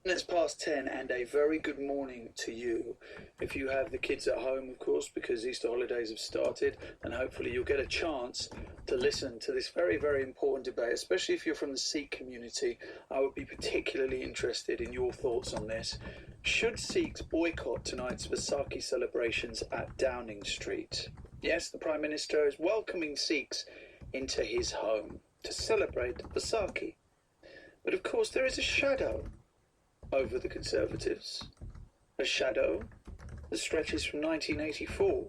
It's past 10 and a very good morning to you. If you have the kids at home, of course, because Easter holidays have started, and hopefully you'll get a chance to listen to this very, very important debate, especially if you're from the Sikh community. I would be particularly interested in your thoughts on this. Should Sikhs boycott tonight's Vaisakhi celebrations at Downing Street? Yes, the Prime Minister is welcoming Sikhs into his home to celebrate Vaisakhi. But of course there is a shadow over the Conservatives, a shadow that stretches from 1984,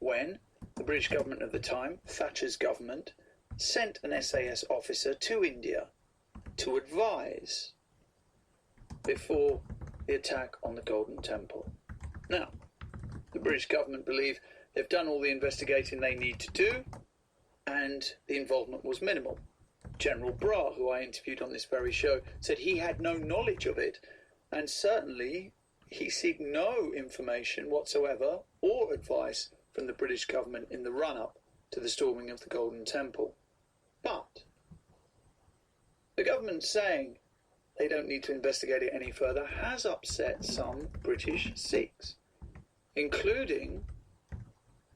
when the British government at the time, Thatcher's government, sent an SAS officer to India to advise before the attack on the Golden Temple. Now, the British government believe they've done all the investigating they need to do, and the involvement was minimal. General Bra, who I interviewed on this very show, said he had no knowledge of it, and certainly he seeked no information whatsoever or advice from the British government in the run-up to the storming of the Golden Temple. But the government saying they don't need to investigate it any further has upset some British Sikhs, including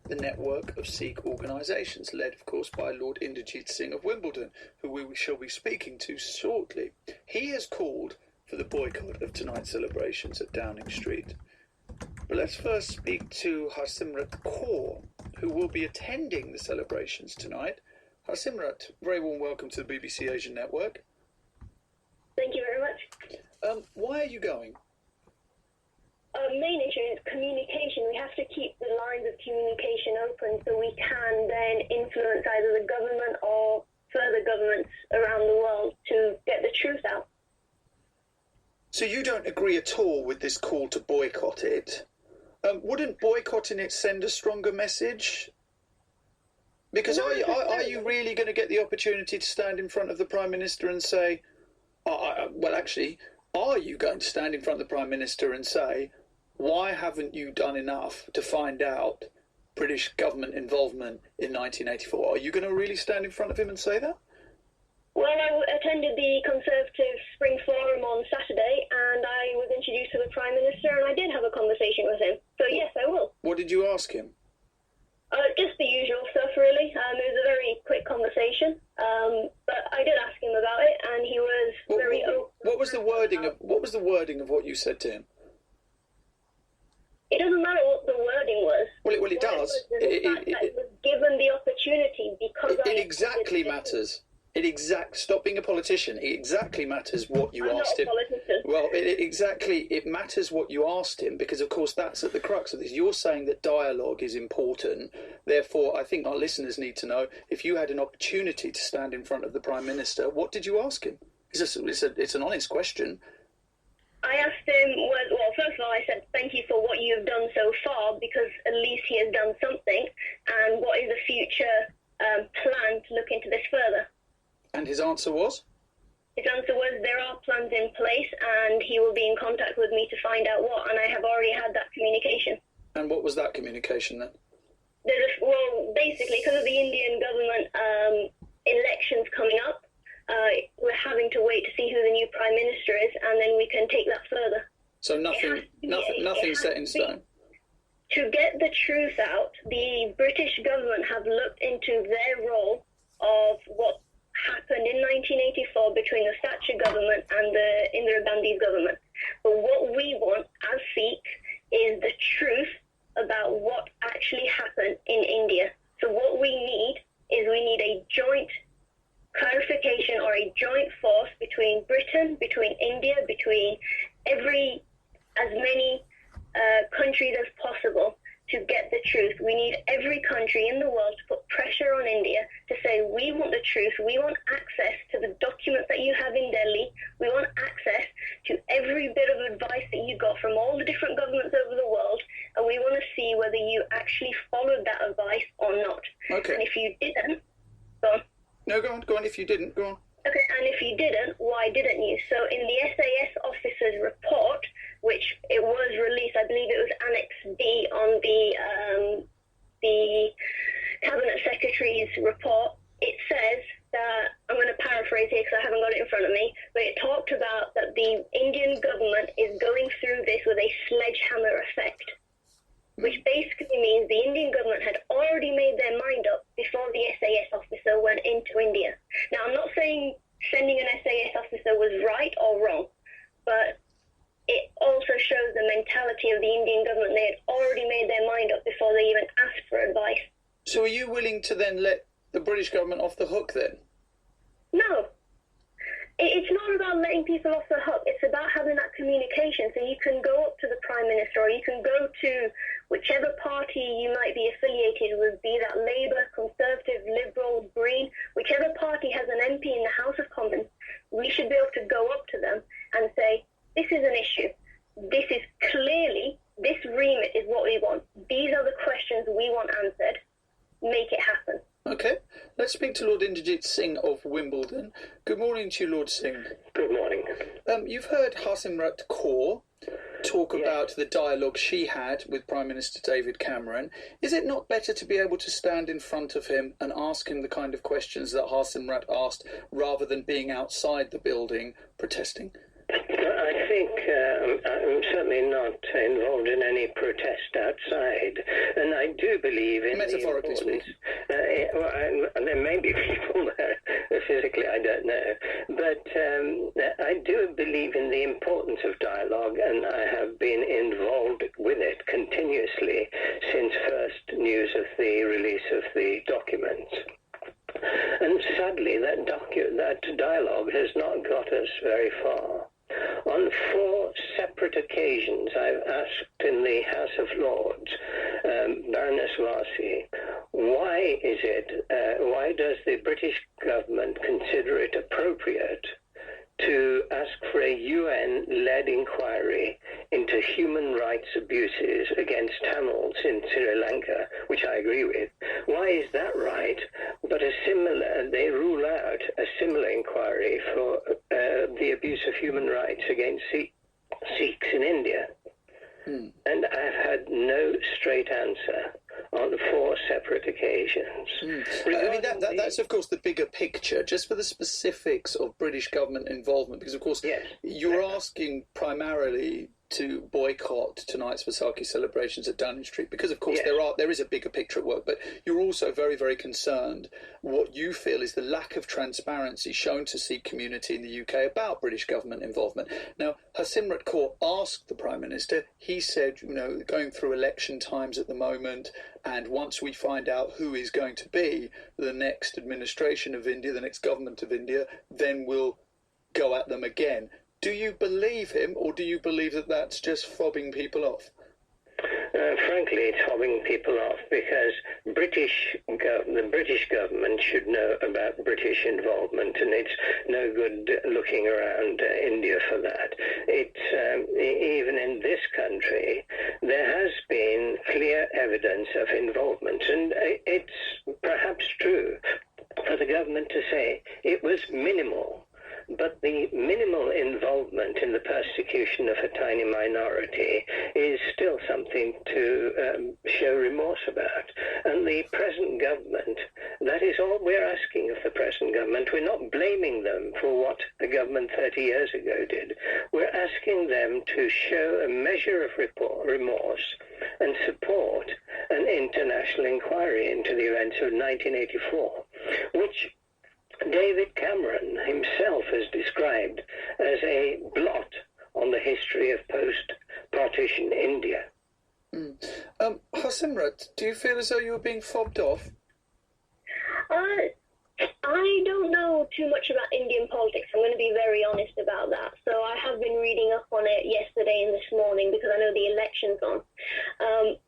the network of Sikh organisations, led of course by Lord Inderjeet Singh of Wimbledon, who we shall be speaking to shortly. He has called for the boycott of tonight's celebrations at Downing Street. But let's first speak to Harsimrat Kaur, who will be attending the celebrations tonight. Harsimrat, very warm welcome to the BBC Asian Network. Thank you very much. Why are you going? Our main issue is communication. We have to keep the lines of communication open so we can then influence either the government or further governments around the world to get the truth out. So you don't agree at all with this call to boycott it? Wouldn't boycotting it send a stronger message? Because are you really going to get the opportunity to stand in front of the Prime Minister and say, well, actually, are you going to stand in front of the Prime Minister and say, why haven't you done enough to find out British government involvement in 1984? Are you going to really stand in front of him and say that? Well, I attended the Conservative Spring Forum on Saturday, and I was introduced to the Prime Minister, and I did have a conversation with him. So yes, I will. What did you ask him? Just the usual stuff, really. It was a very quick conversation, but I did ask him about it, and he was very open. What was the wording of what you said to him? It doesn't matter what the wording was. Well, it does. It was given the opportunity because it exactly matters. Stop being a politician. It exactly matters what you asked him. I'm not a politician. Well, it matters what you asked him, because of course that's at the crux of this. You're saying that dialogue is important. Therefore, I think our listeners need to know, if you had an opportunity to stand in front of the Prime Minister, what did you ask him? It's an honest question. I asked him, well, first of all, I said, thank you for what you have done so far, because at least he has done something, and what is the future plan to look into this further? And his answer was? His answer was, there are plans in place, and he will be in contact with me to find out what, and I have already had that communication. And what was that communication then? Well, basically, because of the Indian government elections coming up, we're having to wait to see who the new Prime Minister is, and then we can take that further. So nothing set in stone? To get the truth out, the British government have looked into their role of what happened in 1984 between the Thatcher government and the Indira Gandhi's government. But what we want as Sikhs is the truth about what actually happened in India. So what we need is a joint clarification or a joint force between Britain, between India, between as many countries as possible to get the truth. We need every country in the world to put pressure on India to say, we want the truth, we want access to the documents that you have in Delhi, we want access to every bit of advice that you got from all the different governments over the world, and we want to see whether you actually followed that advice or not. Okay. And if you didn't, go on. No, go on, if you didn't, go on. Okay, and if you didn't, why didn't you? So in the SAS officer's report, which it was released, I believe it was Annex B on the Cabinet Secretary's report, it says that, I'm going to paraphrase here because I haven't got it in front of me, but it talked about that the Indian government is going through this with a sledgehammer effect, which basically means the Indian government had already made their mind up before the SAS officer went into India. Now, I'm not saying sending an SAS officer was right or wrong, but it also shows the mentality of the Indian government. They had already made their mind up before they even asked for advice. So are you willing to then let the British government off the hook then? No. It's not about letting people off the hook. It's about having that communication. So you can go up to the Prime Minister, or you can go to whichever party you might be affiliated with, be that Labour, Conservative, Liberal, Green, whichever party has an MP in the House of Commons. We should be able to go up to them and say, this is an issue. This is clearly, this remit is what we want. These are the questions we want answered. Make it happen. Okay, let's speak to Lord Inderjit Singh of Wimbledon. Good morning to you, Lord Singh. Good morning. You've heard Harsimrat Kaur talk about the dialogue she had with Prime Minister David Cameron. Is it not better to be able to stand in front of him and ask him the kind of questions that Harsimrat asked, rather than being outside the building protesting? I think I'm certainly not involved in any protest outside, and I do believe in metaphorically speaking. There may be people there physically, I don't know, but I do believe in the importance of dialogue, and I have been involved with it continuously since first news of the release of the documents. And sadly, that dialogue has not got us very far. On 4 separate occasions, I've asked in the House of Lords, Baroness Vaisakhi, why does the British government consider it appropriate to ask for a UN-led inquiry into human rights abuses against Tamils in Sri Lanka, which I agree with? Why is that right? But they rule out a similar inquiry for the abuse of human rights against Sikhs in India. And I've had no straight answer on 4 separate occasions. I mean, that's, of course, the bigger picture, just for the specifics of British government involvement, because, of course, you're asking primarily to boycott tonight's Vaisakhi celebrations at Downing Street, because, of course, there is a bigger picture at work, but you're also very, very concerned what you feel is the lack of transparency shown to Sikh community in the UK about British government involvement. Now, Harsimrat Kaur asked the Prime Minister, he said, going through election times at the moment, and once we find out who is going to be the next administration of India, the next government of India, then we'll go at them again. Do you believe him, or do you believe that that's just fobbing people off? Frankly, it's fobbing people off, because the British government should know about British involvement, and it's no good looking around India for that. Even in this country, there has been clear evidence of involvement, and it's perhaps true for the government to say it was minimal. But the minimal involvement in the persecution of a tiny minority is still something to show remorse about. And the present government, that is all we're asking of the present government. We're not blaming them for what the government 30 years ago did. We're asking them to show a measure of remorse and support an international inquiry into the events of 1984, which David Cameron himself has described as a blot on the history of post-partition India. Harsimrat, do you feel as though you were being fobbed off? I don't know too much about Indian politics. I'm going to be very honest about that. So I have been reading up on it yesterday and this morning, because I know the election's on.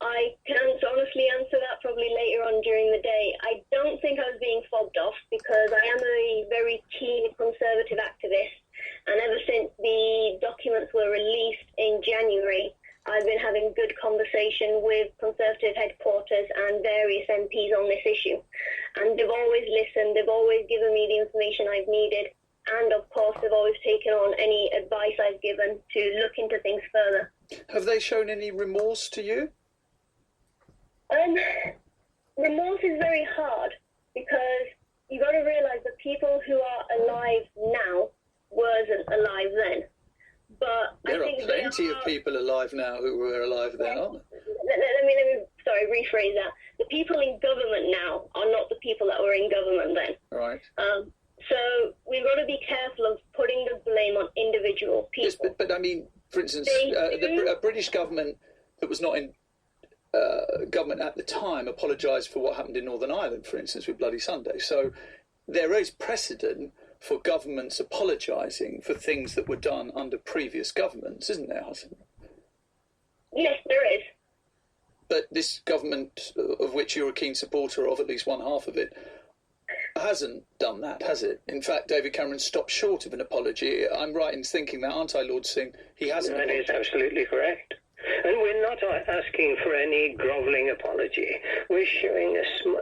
I can honestly answer that probably later on during the day. I don't think I was being fobbed off, because I am a very keen conservative activist. And ever since the documents were released in January, I've been having good conversation with Conservative headquarters and various MPs on this issue. And they've always listened, they've always given me the information I've needed, and of course they've always taken on any advice I've given to look into things further. Have they shown any remorse to you? Remorse is very hard, because you've got to realise the people who are alive now weren't alive then. but there I think are plenty of people alive now who were alive then, aren't there? Let me rephrase that. The people in government now are not the people that were in government then. Right. So we've got to be careful of putting the blame on individual people. Yes, but I mean, for instance, the British government that was not in government at the time apologised for what happened in Northern Ireland, for instance, with Bloody Sunday. So there is precedent for governments apologising for things that were done under previous governments, isn't there, Hassan? Yes, there is. But this government, of which you're a keen supporter of, at least one half of it, hasn't done that, has it? In fact, David Cameron stopped short of an apology. I'm right in thinking that, aren't I, Lord Singh? He hasn't. That is absolutely correct. And we're not asking for any grovelling apology. We're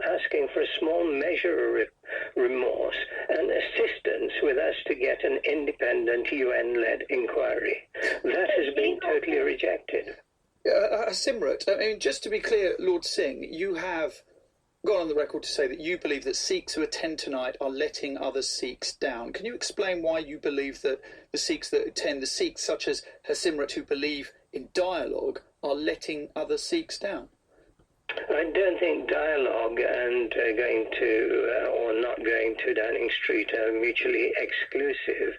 asking for a small measure of remorse and assistance with us to get an independent UN-led inquiry. That has been totally rejected. Simrat, I mean, just to be clear, Lord Singh, you have gone on the record to say that you believe that Sikhs who attend tonight are letting other Sikhs down. Can you explain why you believe that the Sikhs that attend, the Sikhs such as Simrat who believe in dialogue, are letting other Sikhs down? I don't think dialogue and going to or not going to Downing Street are mutually exclusive.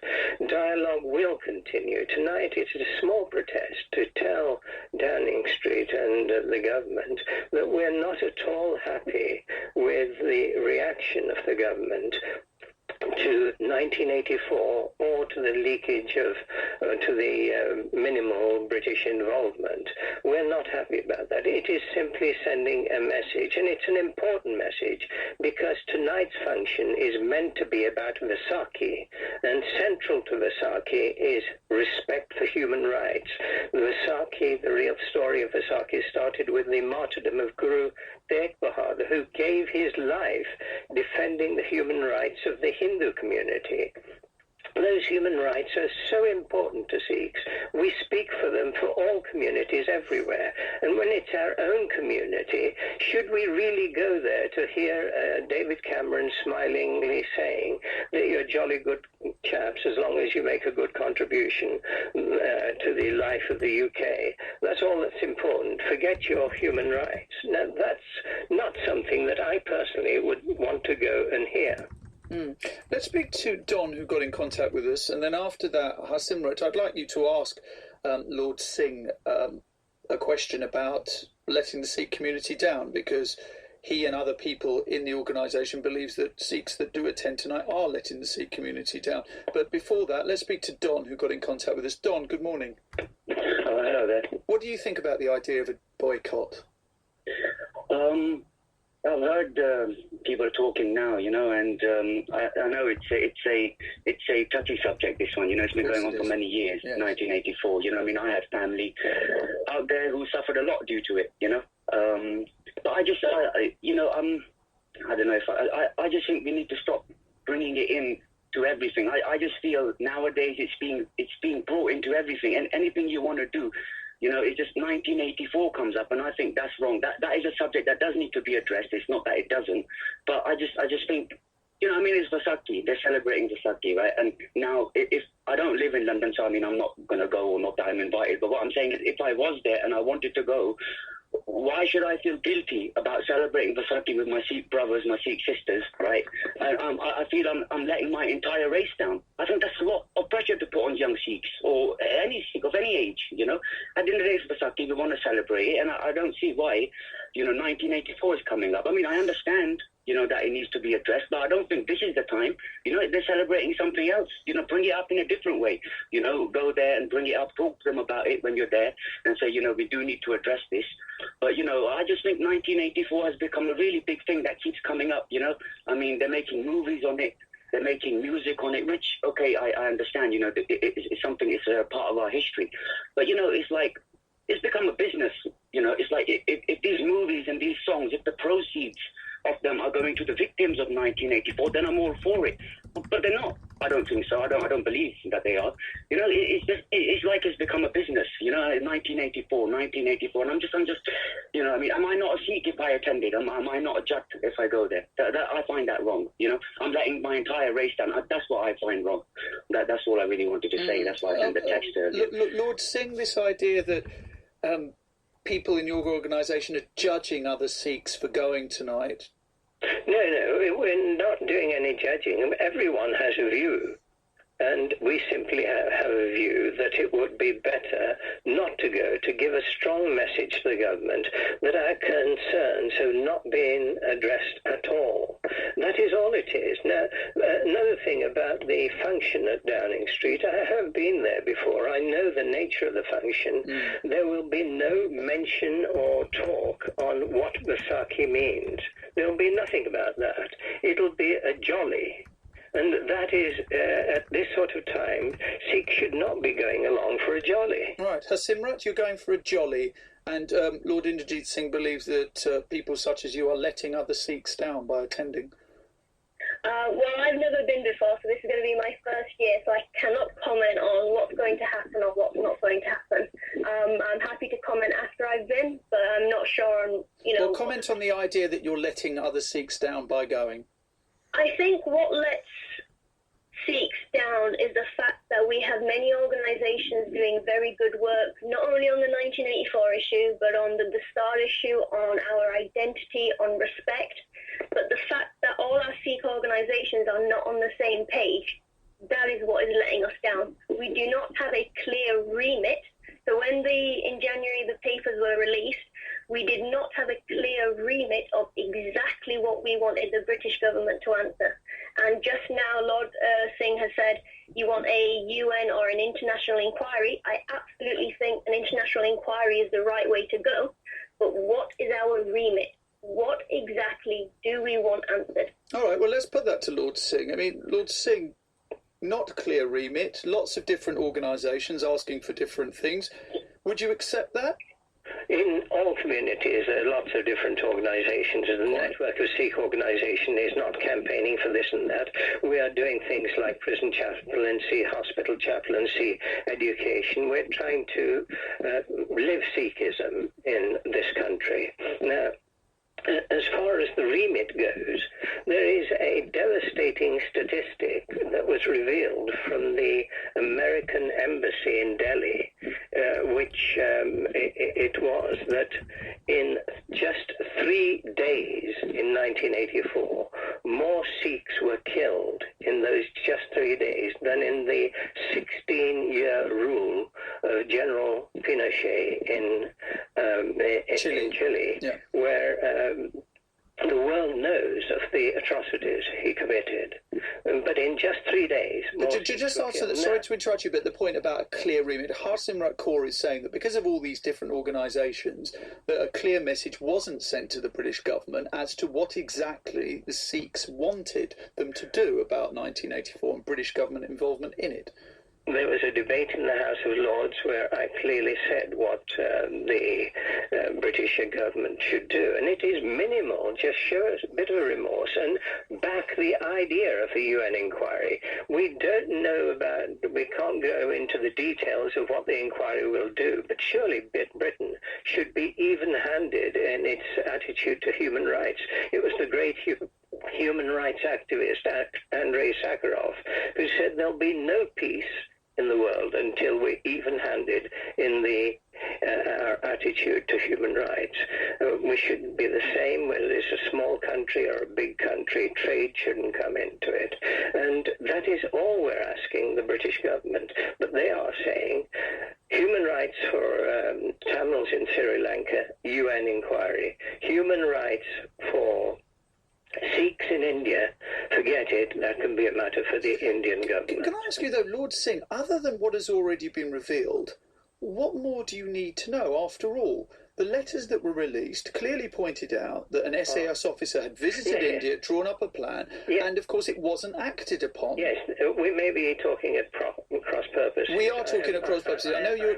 Dialogue will continue. Tonight it is a small protest to tell Downing Street and the government that we're not at all happy with the reaction of the government to 1984 or to the leakage of, to the minimal British involvement. We're not happy about that. It is simply sending a message, and it's an important message because tonight's function is meant to be about Vaisakhi, and central to Vaisakhi is respect for human rights. Vaisakhi, the real story of Vaisakhi, started with the martyrdom of Guru Tegh Bahadur, who gave his life defending the human rights of the Hindu community. Those human rights are so important to Sikhs. We speak for them for all communities everywhere. And when it's our own community, should we really go there to hear David Cameron smilingly saying that you're jolly good chaps as long as you make a good contribution to the life of the UK? That's all that's important. Forget your human rights. Now, that's not something that I personally would want to go and hear. Let's speak to Don, who got in contact with us, and then after that, Simrat, I'd like you to ask Lord Singh a question about letting the Sikh community down, because he and other people in the organisation believes that Sikhs that do attend tonight are letting the Sikh community down. But before that, let's speak to Don, who got in contact with us. Don, good morning. Oh, hello there. What do you think about the idea of a boycott? I've heard people talking now, you know, and I know it's a touchy subject, this one, you know. It's been going on for many years, yes. 1984, you know. I mean, I had family out there who suffered a lot due to it, you know. But I just, you know, I don't know if I just think we need to stop bringing it in to everything. I just feel nowadays it's being brought into everything, and anything you want to do. You know, it's just 1984 comes up, and I think that's wrong. That is a subject that does need to be addressed. It's not that it doesn't, but I just think, you know, I mean, it's Vaisakhi. They're celebrating Vaisakhi, right? And now, if I don't live in London, so I mean, I'm not going to go, or not that I'm invited. But what I'm saying is, if I was there and I wanted to go, why should I feel guilty about celebrating Vaisakhi with my Sikh brothers, my Sikh sisters, right? I feel I'm letting my entire race down. I think that's a lot of pressure to put on young Sikhs, or any Sikh of any age, you know. At the end of the day, it's Vaisakhi, we want to celebrate it, and I don't see why, you know, 1984 is coming up. I mean, I understand, you know, that it needs to be addressed, but I don't think this is the time. You know, they're celebrating something else. You know, bring it up in a different way. You know, go there and bring it up, talk to them about it when you're there, and say, you know, we do need to address this. But, you know, I just think 1984 has become a really big thing that keeps coming up, you know. I mean, they're making movies on it. They're making music on it, which, okay, I understand, you know, it's something, it's a part of our history. But, you know, it's like, it's become a business, you know. It's like if these movies and these songs, if the proceeds of them are going to the victims of 1984, then I'm all for it. But they're not. I don't think so. I don't believe that they are. You know, it's like it's become a business. You know, 1984, and I'm just, you know, I mean, am I not a Sikh if I attended? Am I not a Jat if I go there? I find that wrong. You know, I'm letting my entire race down. That's what I find wrong. That's all I really wanted to say. That's why I sent the text earlier. Lord Singh, this idea that people in your organisation are judging other Sikhs for going tonight. No, we're not doing any judging. Everyone has a view. And we simply have a view that it would be better not to go, to give a strong message to the government that our concerns have not been addressed at all. That is all it is. Now, another thing about the function at Downing Street, I have been there before. I know the nature of the function. There will be no mention or talk on what Vaisakhi means. There will be nothing about that. It'll be a jolly. And that is, at this sort of time, Sikhs should not be going along for a jolly. Right. Harsimrat, you're going for a jolly, and Lord Inderjeet Singh believes that people such as you are letting other Sikhs down by attending. Well, I've never been before, so this is going to be my first year, so I cannot comment on what's going to happen or what's not going to happen. I'm happy to comment after I've been, but I'm not sure on, you know... Well, comment on the idea that you're letting other Sikhs down by going. I think what lets Sikhs down is the fact that we have many organisations doing very good work, not only on the 1984 issue, but on the Star issue, on our identity, on respect. But the fact that all our Sikh organisations are not on the same page, that is what is letting us down. We do not have a clear remit. So when in January the papers were released, we did not have a clear remit of exactly what we wanted the British government to answer. And just now, Lord Singh has said, you want a UN or an international inquiry. I absolutely think an international inquiry is the right way to go. But what is our remit? What exactly do we want answered? All right, well, let's put that to Lord Singh. I mean, Lord Singh, not clear remit, lots of different organisations asking for different things. Would you accept that? In all communities, there are lots of different organisations. The network of Sikh organisation is not campaigning for this and that. We are doing things like prison chaplaincy, hospital chaplaincy, education. We're trying to live Sikhism in this country. Now, as far as the remit goes, there is a devastating statistic that was revealed from the American embassy in Delhi, which it was that in just 3 days in 1984, more Sikhs were killed in those just 3 days than in the 16-year rule of General Pinochet in Chile, yeah, where the world knows of the atrocities he committed. But in just 3 days... Just answer that. Sorry to interrupt you, but the point about a clear remit. Harsimrat Kaur is saying that because of all these different organisations, that a clear message wasn't sent to the British government as to what exactly the Sikhs wanted them to do about 1984 and British government involvement in it. There was a debate in the House of Lords where I clearly said what the British government should do. And it is minimal, just show us a bit of remorse and back the idea of a UN inquiry. We don't know we can't go into the details of what the inquiry will do, but surely Britain should be even-handed in its attitude to human rights. It was the great human rights activist Andrei Sakharov who said there'll be no peace in the world until we're even-handed in our attitude to human rights. We shouldn't be the same whether it's a small country or a big country. Trade shouldn't come into it. And that is all we're asking the British government. But they are saying human rights for Tamils in Sri Lanka, UN inquiry. Human rights for Sikhs in India, forget it, that can be a matter for the Indian government. Can I ask you though, Lord Singh, other than what has already been revealed, what more do you need to know? After all, the letters that were released clearly pointed out that an SAS officer had visited India, drawn up a plan, and of course it wasn't acted upon. Yes, we may be talking at cross purposes. We are talking at cross purposes. I know you're,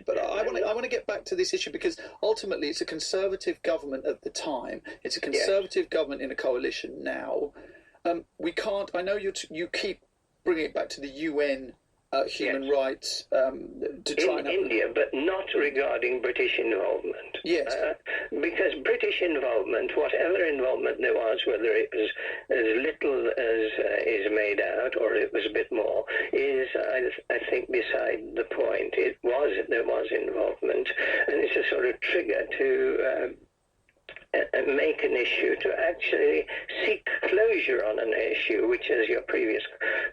but I want to get back to this issue because ultimately it's a Conservative government at the time. It's a Conservative government in a coalition now. We can't. I know you keep bringing it back to the UN. Human rights to try in India, but not regarding British involvement. Yes. Because British involvement, whatever involvement there was, whether it was as little as is made out or it was a bit more, is, I think, beside the point. There was involvement, and it's a sort of trigger to make an issue, to actually seek closure on an issue which, as your previous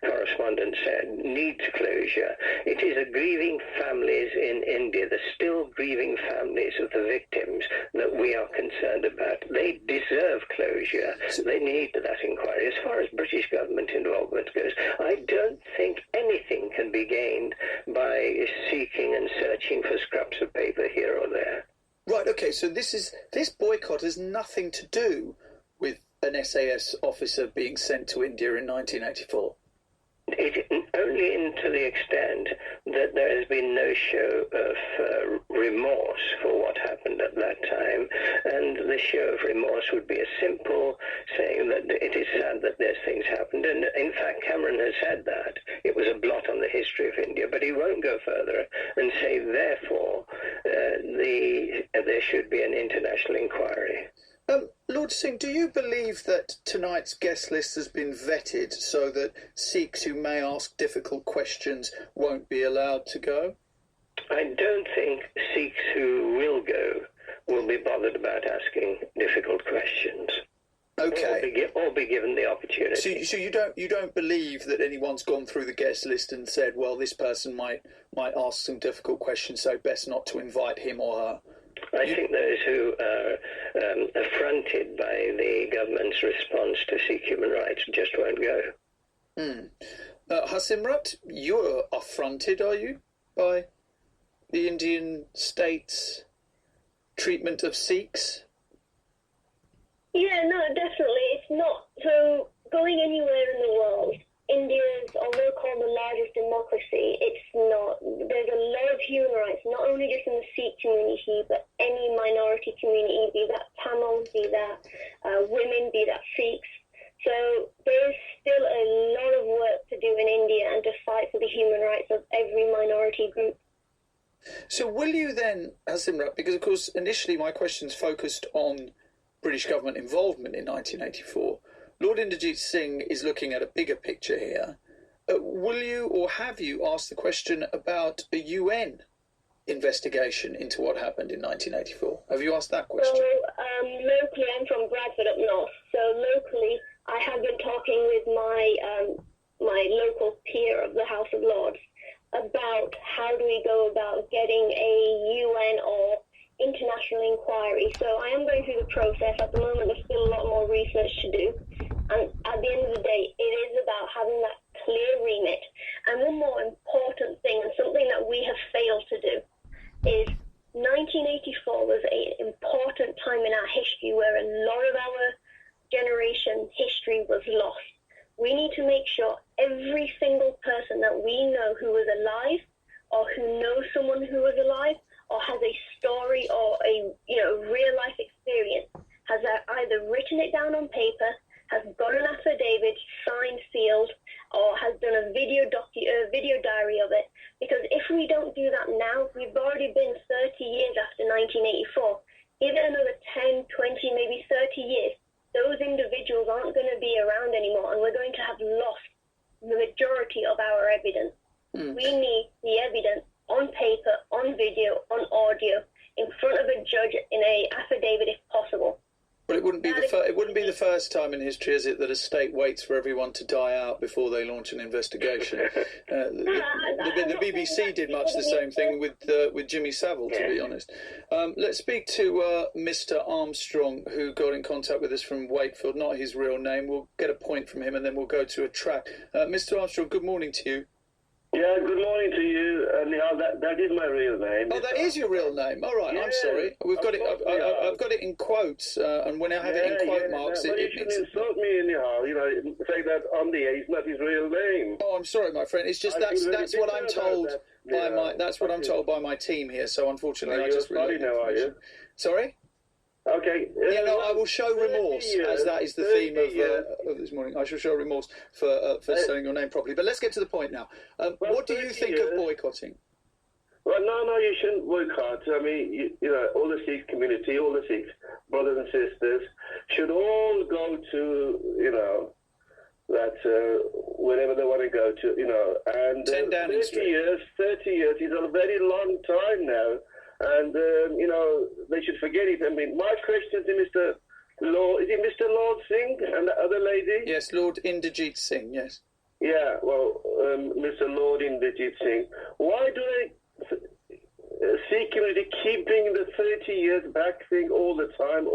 correspondent said, needs closure. It is a grieving families in India, the still grieving families of the victims that we are concerned about. They deserve closure. They need that inquiry. As far as British government involvement goes, I don't think anything can be gained by seeking and searching for scraps of paper here or there. Right, okay, so this boycott has nothing to do with an SAS officer being sent to India in 1984. Only to the extent that there has been no show of remorse for what happened at that time, and the show of remorse would be a simple saying that it is sad that these things happened, and in fact Cameron has said that. It was a blot on the history of India, but he won't go further and say, therefore, there should be an international inquiry. Lord Singh, do you believe that tonight's guest list has been vetted so that Sikhs who may ask difficult questions won't be allowed to go? I don't think Sikhs who will go will be bothered about asking difficult questions. Okay. Or be given the opportunity. So you don't believe that anyone's gone through the guest list and said, well, this person might ask some difficult questions, so best not to invite him or her? I think those who are affronted by the government's response to Sikh human rights just won't go. Hasimrat, you're affronted, are you, by the Indian state's treatment of Sikhs? Yeah, no, definitely. It's not. So, going anywhere in the world, India is, although called the largest democracy, it's not. There's a lot of human rights, not only just in the Sikh community, but any minority community, be that Tamils, be that women, be that Sikhs. So there's still a lot of work to do in India and to fight for the human rights of every minority group. So will you then, Hasimrat, because of course initially my questions focused on British government involvement in 1984, Lord Inderjeet Singh is looking at a bigger picture here. Will you or have you asked the question about a UN investigation into what happened in 1984? Have you asked that question? So locally, I'm from Bradford up north. So locally, I have been talking with my local peer of the House of Lords about how do we go about getting a UN or international inquiry. So I am going through the process. At the moment, there's still a lot more research to do. And at the end of the day, it is about having that clear remit. And one more important thing, and something that we have failed to do, is 1984 was an important time in our history where a lot of our generation history was lost. We need to make sure every single person that we know who was alive or who knows someone who was alive or has a story or a real life experience has either written it down on paper, has got an affidavit signed, sealed, or has done a video diary of it. Because if we don't do that now, we've already been 30 years after 1984. Give it another 10, 20, maybe 30 years. Those individuals aren't going to be around anymore, and we're going to have lost the majority of our evidence. We need the evidence on paper, on video, on audio, in front of a judge in a affidavit if possible. But it wouldn't be the first time in history, is it, that a state waits for everyone to die out before they launch an investigation? The BBC did much the same thing with Jimmy Savile, to be honest. Let's speak to Mr. Armstrong, who got in contact with us from Wakefield. Not his real name. We'll get a point from him, and then we'll go to a track. Mr. Armstrong, good morning to you. Yeah, good morning to you. Nihal, that is my real name. Oh, that is your real name. All right, I'm sorry. We've got it. I've got it in quotes, and when I have it in quote marks, you shouldn't insult me, Nihal. Say that on the air. It's not his real name. Oh, I'm sorry, my friend. It's just that's what I'm told by my. That's what I'm told by my team here. So unfortunately, I just sorry now, are you? Sorry. Okay. I will show remorse, as that is the theme of this morning. I shall show remorse for saying your name properly. But let's get to the point now. What do you think of boycotting? Well, no, you shouldn't boycott. I mean, all the Sikh community, all the Sikh brothers and sisters should all go to, that wherever they want to go to, and 10 Downing Street. 30 years is a very long time now. And, they should forget it. I mean, my question to Mr. Lord, is it Mr. Lord Singh and the other lady? Yes, Lord Inderjeet Singh, yes. Yeah, well, Mr. Lord Inderjeet Singh, why do they Sikh community keep bringing the 30 years back thing all the time?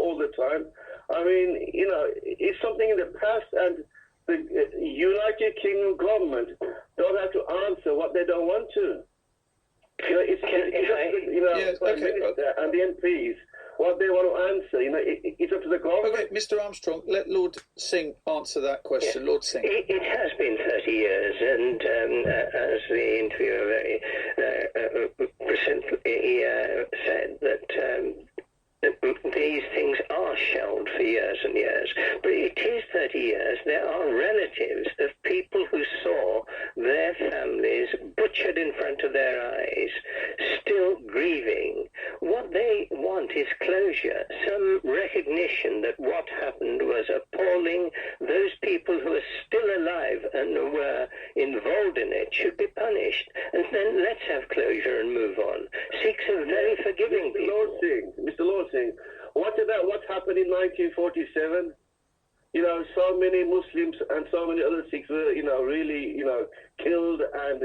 I mean, it's something in the past, and the United Kingdom government don't have to answer what they don't want to. And the MPs, what they want to answer, it's up to the government. Okay, Mr. Armstrong, let Lord Singh answer that question. Yeah. Lord Singh. It has been 30 years, and as the interviewer very presently said, that these things are shelved for years and years. But it is 30 years. There are relatives of people who saw their families butchered in front of their eyes, still grieving. What they want is closure, some recognition that what happened was appalling. Those people who are still alive and were involved in it should be punished. And then let's have closure and move on. Sikhs are very forgiving people. Mr. Lord Singh, what about what happened in 1947? So many Muslims and so many other Sikhs were, really, killed and,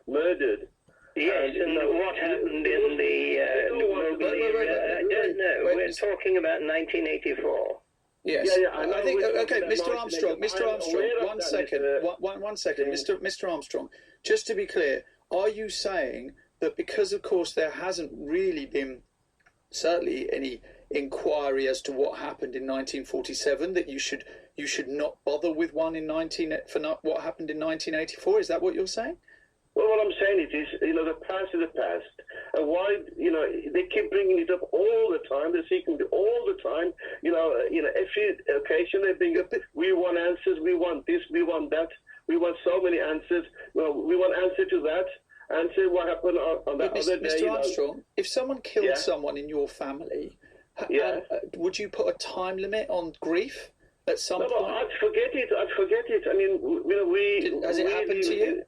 murdered. Yes, and what happened in the Mughal era, I don't know. We're talking about 1984. Yes. Yeah, I think, okay, Mr. Armstrong, one second. Mr. Armstrong, just to be clear, are you saying that because, of course, there hasn't really been certainly any inquiry as to what happened in 1947, that you should not bother with one for what happened in 1984? Is that what you're saying? Well, what I'm saying is, the past is the past. And why, they keep bringing it up all the time. They're seeking it all the time. Every occasion they bring up, we want answers, we want this, we want that. We want so many answers. We want answer to that. Answer what happened on that other day. Mr. Armstrong, if someone killed someone in your family, would you put a time limit on grief at some point? No, I'd forget it. I mean, has it happened to you?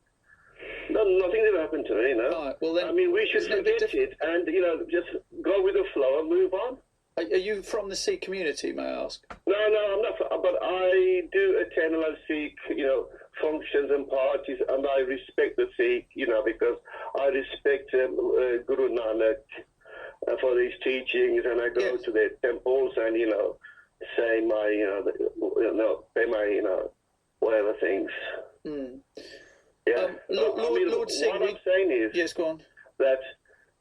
No, nothing ever happened to me, no. Right, well then, I mean, we should forget it and, just go with the flow and move on. Are you from the Sikh community, may I ask? No, I'm not, but I do attend a lot of Sikh, functions and parties, and I respect the Sikh, because I respect Guru Nanak for his teachings, and I go to their temples and, say my, say my, whatever things. Mm. Yeah. Lord Singh, what I'm saying is, yes, go on. That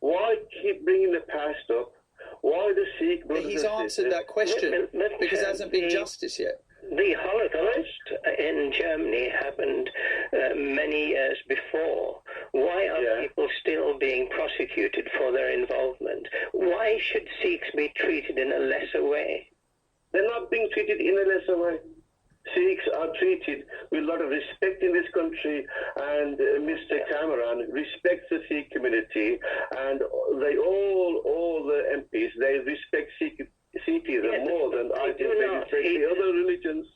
why keep bringing the past up? Why the Sikh brothers? He's answered that question because there hasn't been justice yet. The Holocaust in Germany happened many years before. Why are people still being prosecuted for their involvement? Why should Sikhs be treated in a lesser way? They're not being treated in a lesser way. Sikhs are treated with a lot of respect in this country, and Mr. Cameron respects the Sikh community, and they all the MPs, they respect Sikhism more than I think they respect the other religions.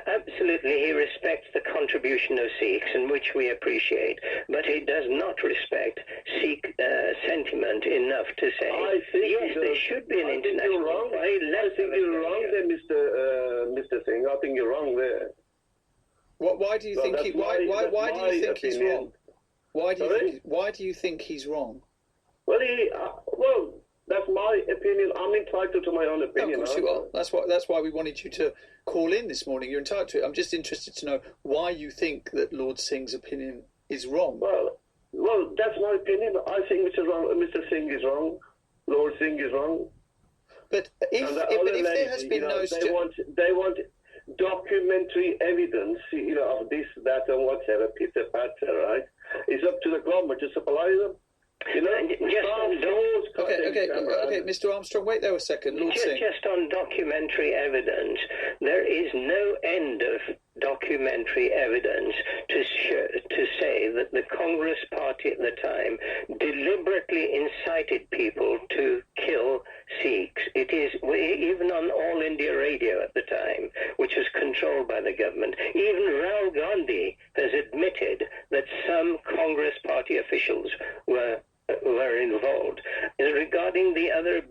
Absolutely, he respects the contribution of Sikhs, in which we appreciate, but he does not respect Sikh sentiment enough to say, yes, there should be an international... I think you're wrong there, Mr. Singh. I think you're wrong there. Why do you think he... Why do you think he's wrong? Why do you think he's wrong? Well, that's my opinion. I'm entitled to my own opinion. No, of course you are. That's why we wanted you to call in this morning. You're entitled to it. I'm just interested to know why you think that Lord Singh's opinion is wrong. Well, that's my opinion. I think Mr. Singh is wrong. Lord Singh is wrong. But if there has been they want documentary evidence, of this, that, and whatever, pitter patter, right? It's up to the government to supply them. Okay, Mr. Armstrong, wait there a second. Lord Singh. Just on documentary evidence, there is no end of documentary evidence to say that the Congress Party at the time deliberately incited people to kill Sikhs. It is, even on All India Radio at the time, which was controlled by the government, even Rahul Gandhi has admitted that some Congress Party officials were involved. Regarding the other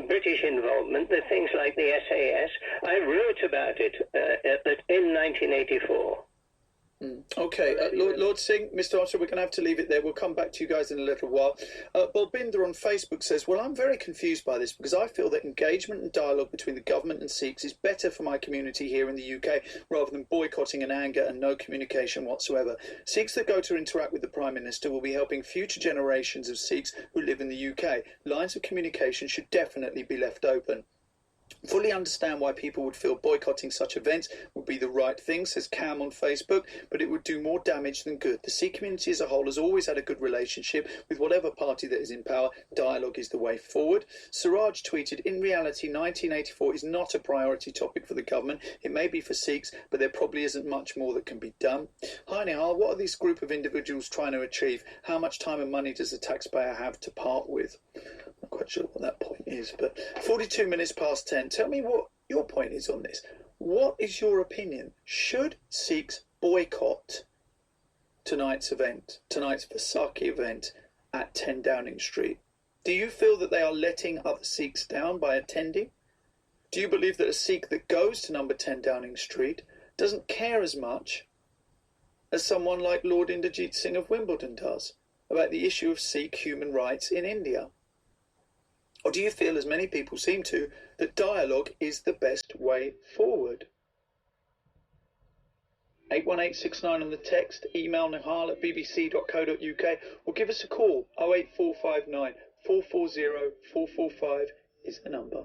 British involvement, the things like the SAS, I wrote about it in 1984. Okay, Lord Singh, Mr. Archer, we're going to have to leave it there. We'll come back to you guys in a little while. Balbinder on Facebook says, well, I'm very confused by this because I feel that engagement and dialogue between the government and Sikhs is better for my community here in the UK rather than boycotting and anger and no communication whatsoever. Sikhs that go to interact with the Prime Minister will be helping future generations of Sikhs who live in the UK. Lines of communication should definitely be left open. Fully understand why people would feel boycotting such events would be the right thing, says Cam on Facebook, but it would do more damage than good. The Sikh community as a whole has always had a good relationship with whatever party that is in power. Dialogue is the way forward. Siraj tweeted, in reality, 1984 is not a priority topic for the government. It may be for Sikhs, but there probably isn't much more that can be done. Hi Nihal, what are this group of individuals trying to achieve? How much time and money does the taxpayer have to part with? I'm not quite sure what that point is, but 42 minutes past 10. Tell me what your point is on this. What is your opinion? Should Sikhs boycott tonight's Vaisakhi event at 10 Downing Street? Do you feel that they are letting other Sikhs down by attending? Do you believe that a Sikh that goes to number 10 Downing Street doesn't care as much as someone like Lord Inderjeet Singh of Wimbledon does about the issue of Sikh human rights in India? Or do you feel, as many people seem to, that dialogue is the best way forward? 81869 on the text, email nihal@bbc.co.uk, or give us a call. 08459 440 445 is the number.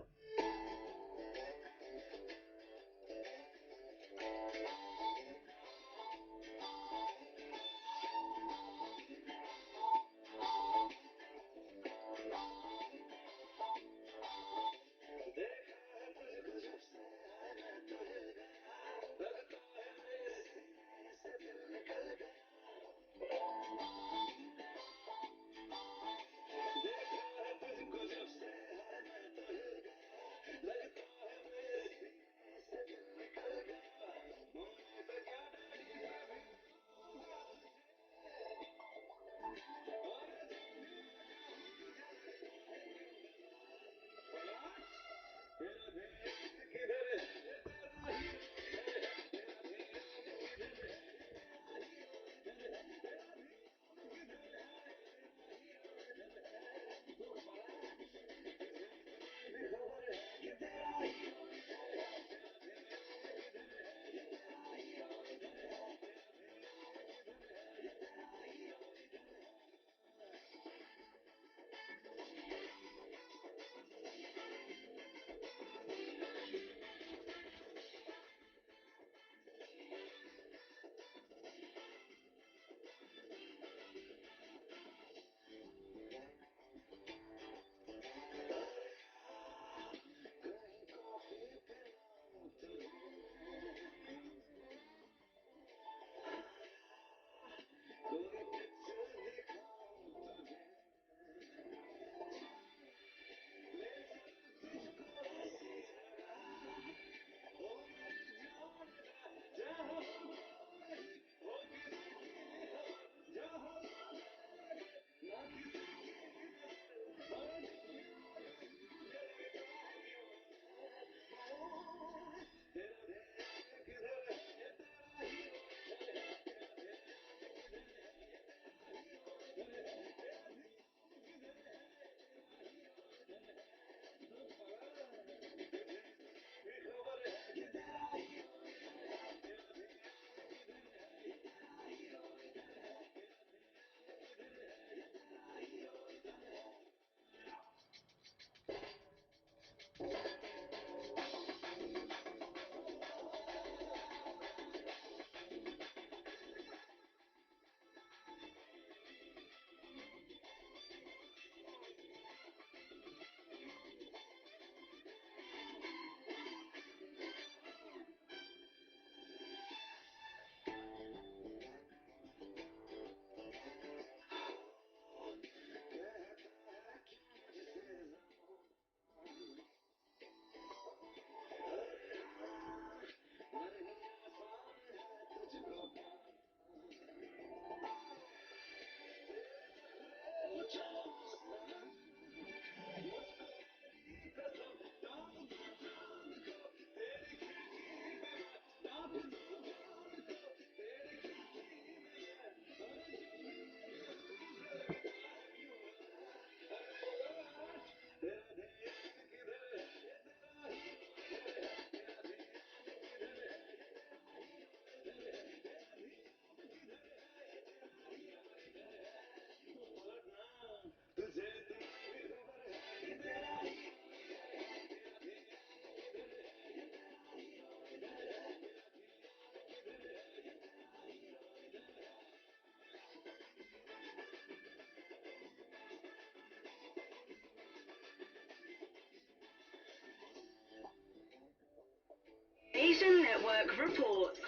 Network reports.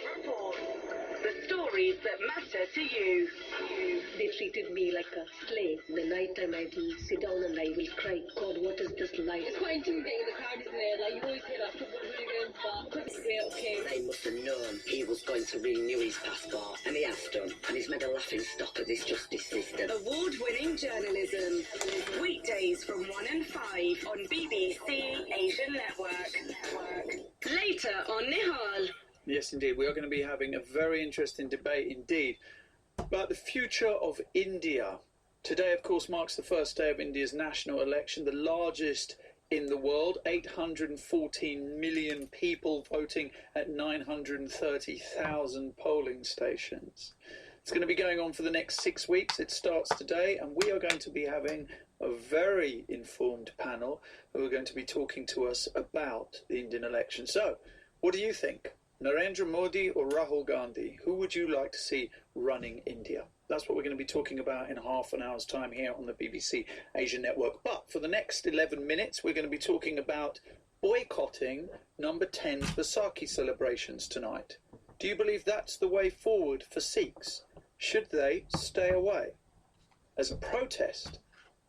The stories that matter to you. They treated me like a slave. The night time I will sit down and I will cry, God, what is this life? It's quite intimidating. The crowd is there. Like, you always hear that football really going far. Okay. They must have known he was going to renew his passport, and he has done, and he's made a laughing stock of this justice system. Award-winning journalism. Weekdays from 1 and 5 on BBC Asian Network. Later on Nihal. Yes, indeed. We are going to be having a very interesting debate indeed about the future of India. Today, of course, marks the first day of India's national election, the largest in the world. 814 million people voting at 930,000 polling stations. It's going to be going on for the next 6 weeks. It starts today, and we are going to be having a very informed panel who are going to be talking to us about the Indian election. So, what do you think? Narendra Modi or Rahul Gandhi? Who would you like to see running India? That's what we're going to be talking about in half an hour's time here on the BBC Asian Network. But for the next 11 minutes, we're going to be talking about boycotting number 10's Vaisakhi celebrations tonight. Do you believe that's the way forward for Sikhs? Should they stay away? As a protest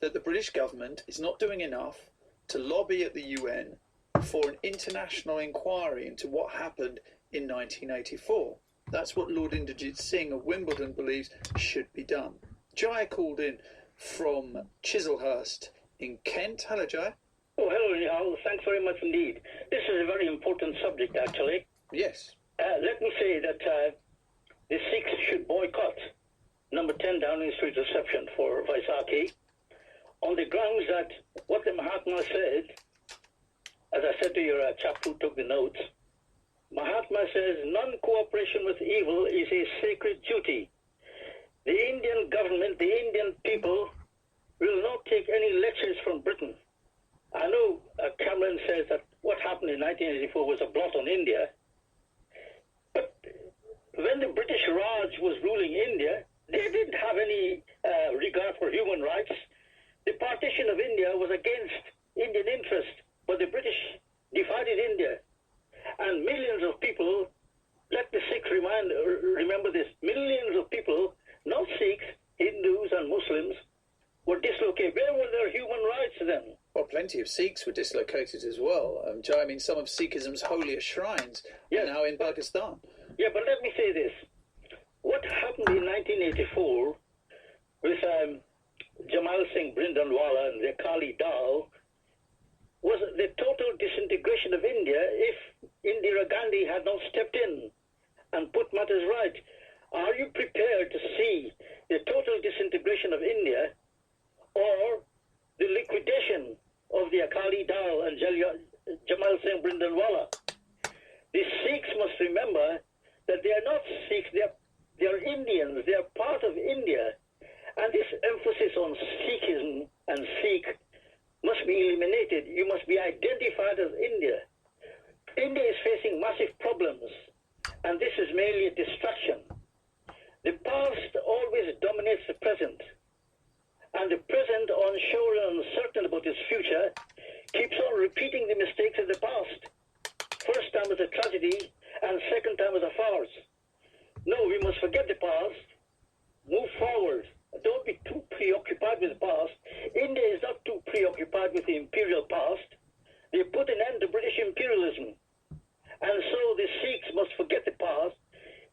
that the British government is not doing enough to lobby at the UN for an international inquiry into what happened in 1984. That's what Lord Inderjit Singh of Wimbledon believes should be done. Jai called in from Chislehurst in Kent. Hello, Jai. Oh, hello, Nihal. Thanks very much indeed. This is a very important subject, actually. Yes. Let me say that the Sikhs should boycott number 10 Downing Street Reception for Vaisakhi on the grounds that what the Mahatma said, as I said to your chap who took the notes, Mahatma says non-cooperation with evil is a sacred duty. The Indian government, the Indian people will not take any lectures from Britain. I know Cameron says that what happened in 1984 was a blot on India, but when the British Raj was ruling India, they didn't have any regard for human rights. The partition of India was against Indian interest, but the British divided India. And millions of people, let the Sikhs remember this, millions of people, not Sikhs, Hindus and Muslims, were dislocated. Where were their human rights then? Well, plenty of Sikhs were dislocated as well. I mean, some of Sikhism's holiest shrines are now in Pakistan. Yeah, but let me say this. What happened in 1984 with Jamal Singh Bhindranwala and the Akali Dal was the total disintegration of India if Indira Gandhi had not stepped in and put matters right. Are you prepared to see the total disintegration of India or the liquidation of the Akali Dal and Jamal Singh Bhindranwala? The Sikhs must remember that they are not Sikhs, they are Indians, they are part of India. And this emphasis on Sikhism and Sikh must be eliminated. You must be identified as India. India is facing massive problems, and this is merely a distraction. The past always dominates the present, and the present, unsure and uncertain about its future, keeps on repeating the mistakes of the past. First time was a tragedy, and second time was a farce. No, we must forget the past, move forward. Don't be too preoccupied with the past. India is not too preoccupied with the imperial past. They put an end to British imperialism. And so the Sikhs must forget the past,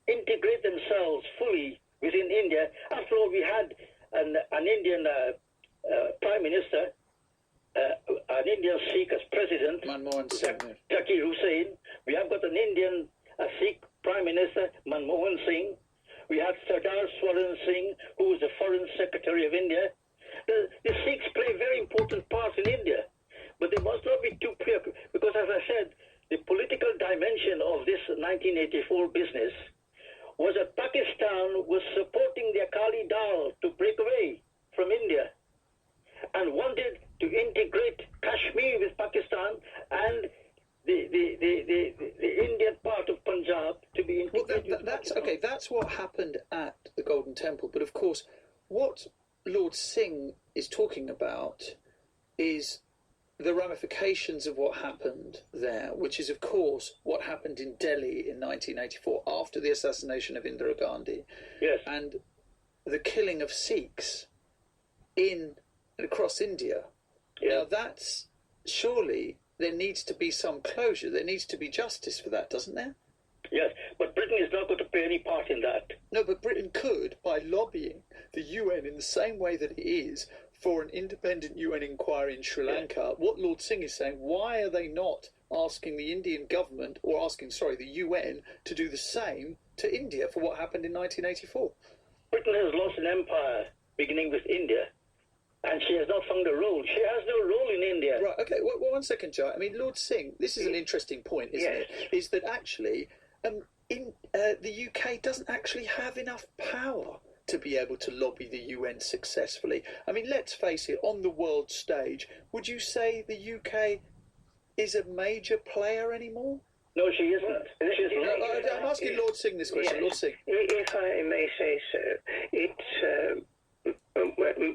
integrate themselves fully within India. After all, we had an Indian Prime Minister, an Indian Sikh as President, Zakir Hussain. We have got an Indian Sikh Prime Minister, Manmohan Singh. We had Sardar Swaran Singh, who was the Foreign Secretary of India. The Sikhs play a very important part in India, but they must not be too preoccupied, because as I said, the political dimension of this 1984 business was that Pakistan was supporting the Akali Dal to break away from India and wanted to integrate Kashmir with Pakistan and the Indian part of Punjab to be integrated. Well, that's okay. That's what happened at the Golden Temple. But of course, what Lord Singh is talking about is the ramifications of what happened there, which is, of course, what happened in Delhi in 1984 after the assassination of Indira Gandhi, yes, and the killing of Sikhs across India. yes. Now, that's surely there needs to be some closure. There needs to be justice for that, doesn't there? Yes, but Britain is not going to play any part in that. No, but Britain could by lobbying the UN in the same way that it is for an independent UN inquiry in Sri Lanka. What Lord Singh is saying, why are they not asking the Indian government, or asking, the UN, to do the same to India for what happened in 1984? Britain has lost an empire, beginning with India, and she has not found a role. She has no role in India. Right, okay, well, 1 second, Joe. I mean, Lord Singh, this is an interesting point, isn't it? Is that actually the UK doesn't actually have enough power to be able to lobby the UN successfully. I mean, let's face it, on the world stage, would you say the UK is a major player anymore? No, she isn't. I'm asking Lord Singh this question. Yes. Lord Singh. If I may say so, it's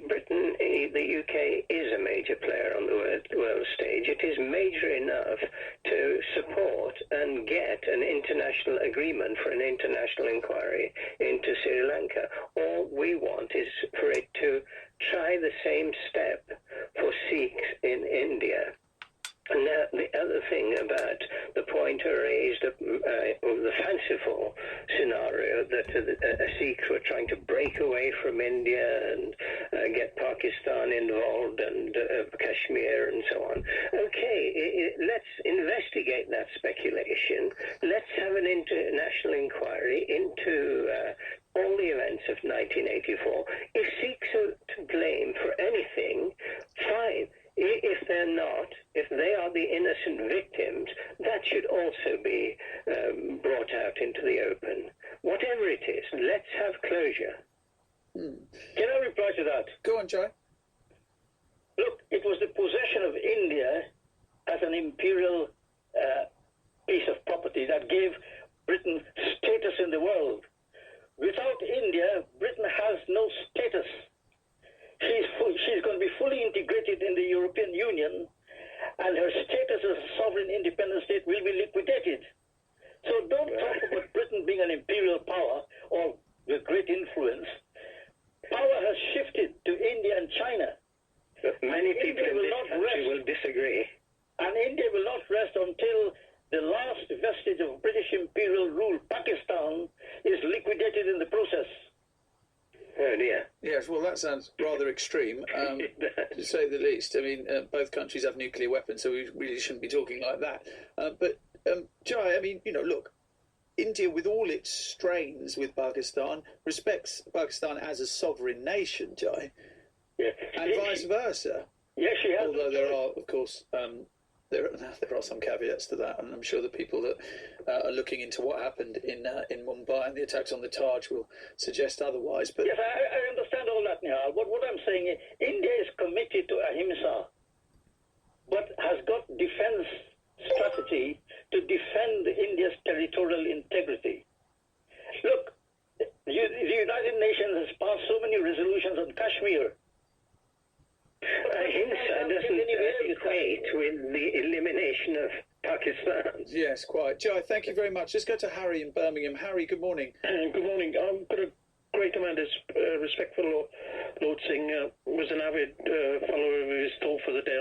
Britain, the UK is a major player on the world stage. It is major enough to support and get an international agreement for an international inquiry into Sri Lanka. All we want is for it to try the same step for Sikhs in India. Now, the other thing about the point I raised of the fanciful scenario that Sikhs were trying to break away from India and get Pakistan involved and Kashmir and so on. Okay, let's investigate that speculation. Let's have an international inquiry into all the events of 1984. If Sikhs are to blame for anything, fine. If they're not, if they are the innocent victims, that should also be brought out into the open. Whatever it is, let's have closure. Can I reply to that? Go on, Joe. Look, it was the possession of India as an imperial piece of property that gave Britain status in the world. Without India, Britain has no status. She's going to be fully integrated in the European Union, and her status as a sovereign independent state will be liquidated. So don't talk about Britain being an imperial power or with great influence. Power has shifted to India and China. But many people in this country will disagree. And India will not rest until the last vestige of British imperial rule, Pakistan, is liquidated in the process. Oh dear. Yes, well, that sounds rather extreme, to say the least. I mean, both countries have nuclear weapons, so we really shouldn't be talking like that. But, Jai, I mean, look, India, with all its strains with Pakistan, respects Pakistan as a sovereign nation, Jai, and vice versa. Yes, she has. Although there are, of course, there are some caveats to that, and I'm sure the people that are looking into what happened in Mumbai and the attacks on the Taj will suggest otherwise. But yes, I understand all that, Nihal. What I'm saying is, India is committed to ahimsa, but has got defense strategy to defend India's territorial integrity. Look, the United Nations has passed so many resolutions on Kashmir. Ahimsa doesn't equate with the elimination of Pakistan. Yes, quite. Joe, thank you very much. Let's go to Harry in Birmingham. Harry, good morning. Good morning. I've got a great amount of respect for Lord Singh. Was an avid follower of his talk for the day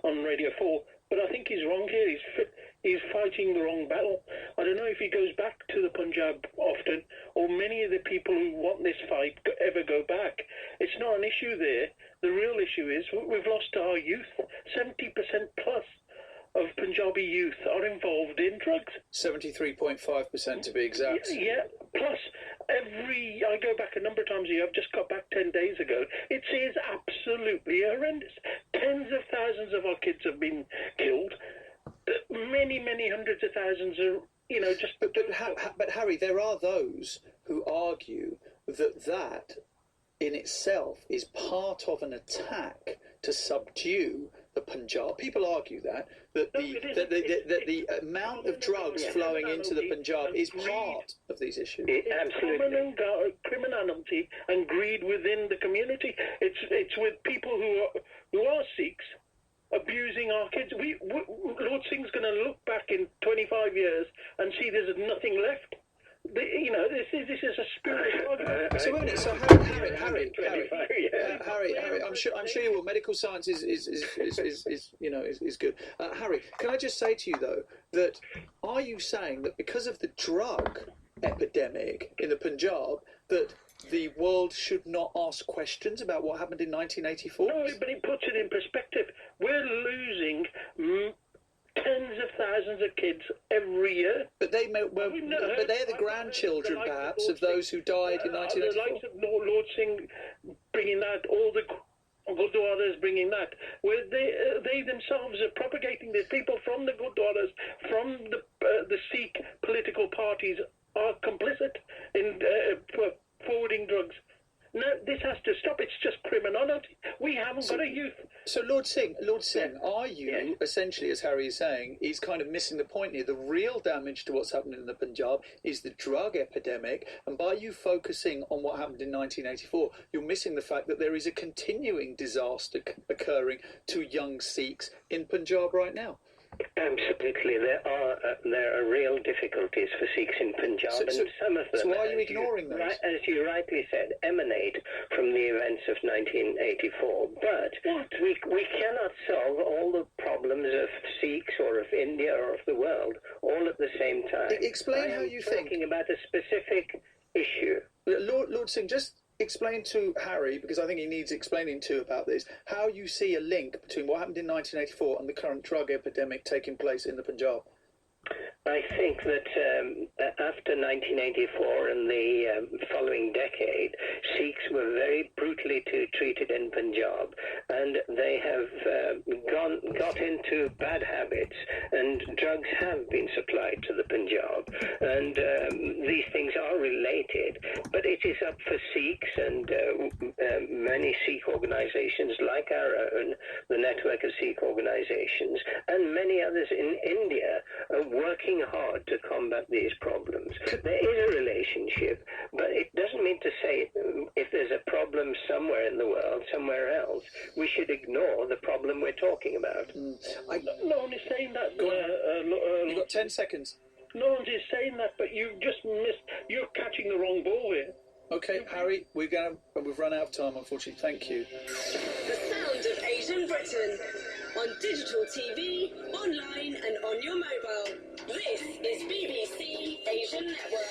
on Radio 4. But I think he's wrong here. He's fighting the wrong battle. I don't know if he goes back to the Punjab often, or many of the people who want this fight ever go back. It's not an issue there. The real issue is we've lost our youth. 70% plus of Punjabi youth are involved in drugs. 73.5% to be exact. Yeah, plus I go back a number of times a year. I've just got back 10 days ago. It is absolutely horrendous. Tens of thousands of our kids have been killed. Many, many hundreds of thousands are, just... But Harry, there are those who argue that in itself is part of an attack to subdue the Punjab. People argue that the amount of drugs flowing into the Punjab is part of these issues. Absolutely. Criminality and greed within the community. It's with people who are Sikhs abusing kids, Lord Singh's going to look back in 25 years and see there's nothing left. This is a spurious argument. So wait a minute. So Harry, I'm sure you will. Medical science is good. Harry, can I just say to you though that are you saying that because of the drug epidemic in the Punjab that the world should not ask questions about what happened in 1984? No, but it puts it in perspective. We're losing tens of thousands of kids every year. But they're the grandchildren, perhaps, of those who died in 1984. The likes of Lord Singh bringing that, all the Gurdwaras bringing that, where they themselves are propagating this. People from the Gurdwaras, from the Sikh political parties are complicit in forwarding drugs. No, this has to stop. It's just criminality. We haven't got a youth. So, Lord Singh, are you essentially, as Harry is saying, he's kind of missing the point here? The real damage to what's happening in the Punjab is the drug epidemic, and by you focusing on what happened in 1984, you're missing the fact that there is a continuing disaster occurring to young Sikhs in Punjab right now. Absolutely, there are real difficulties for Sikhs in Punjab, and some of them, so why are you ignoring those? As you rightly said, emanate from the events of 1984. But we cannot solve all the problems of Sikhs or of India or of the world all at the same time. Explain how you think. Talking about a specific issue. Lord Singh, just explain to Harry, because I think he needs explaining to about this, how you see a link between what happened in 1984 and the current drug epidemic taking place in the Punjab. I think that after 1984 and the following decade, Sikhs were very brutally treated in Punjab, and they have got into bad habits, and drugs have been supplied to the Punjab, and these things are related, but it is up for Sikhs and many Sikh organizations like our own, the network of Sikh organizations, and many others in India are working hard to combat these problems. There is a relationship, but it doesn't mean to say if there's a problem somewhere in the world, somewhere else, we should ignore the problem we're talking about. No one is saying that. You've got 10 seconds. No one is saying that, but you just missed. You're catching the wrong ball here. Okay, Harry, we've run out of time, unfortunately. Thank you. The sound of Asian Britain. On digital TV, online and on your mobile. This is BBC Asian Network.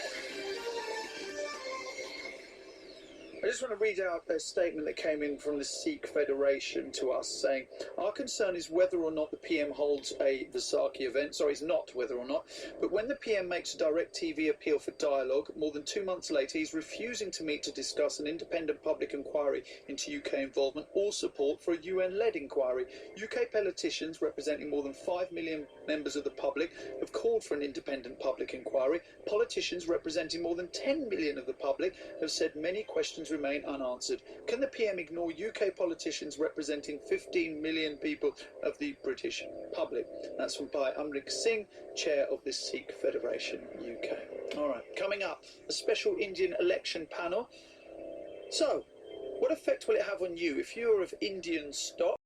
I just want to read out a statement that came in from the Sikh Federation to us saying, our concern is whether or not the PM holds a Vaisakhi event. Sorry, it's not whether or not. But when the PM makes a direct TV appeal for dialogue, more than 2 months later, he's refusing to meet to discuss an independent public inquiry into UK involvement or support for a UN-led inquiry. UK politicians representing more than 5 million members of the public have called for an independent public inquiry. Politicians representing more than 10 million of the public have said many questions remain unanswered. Can the PM ignore UK politicians representing 15 million people of the British public? That's from Bhai Amrik Singh, chair of the Sikh Federation UK. All right, coming up, a special Indian election panel. So, what effect will it have on you if you're of Indian stock?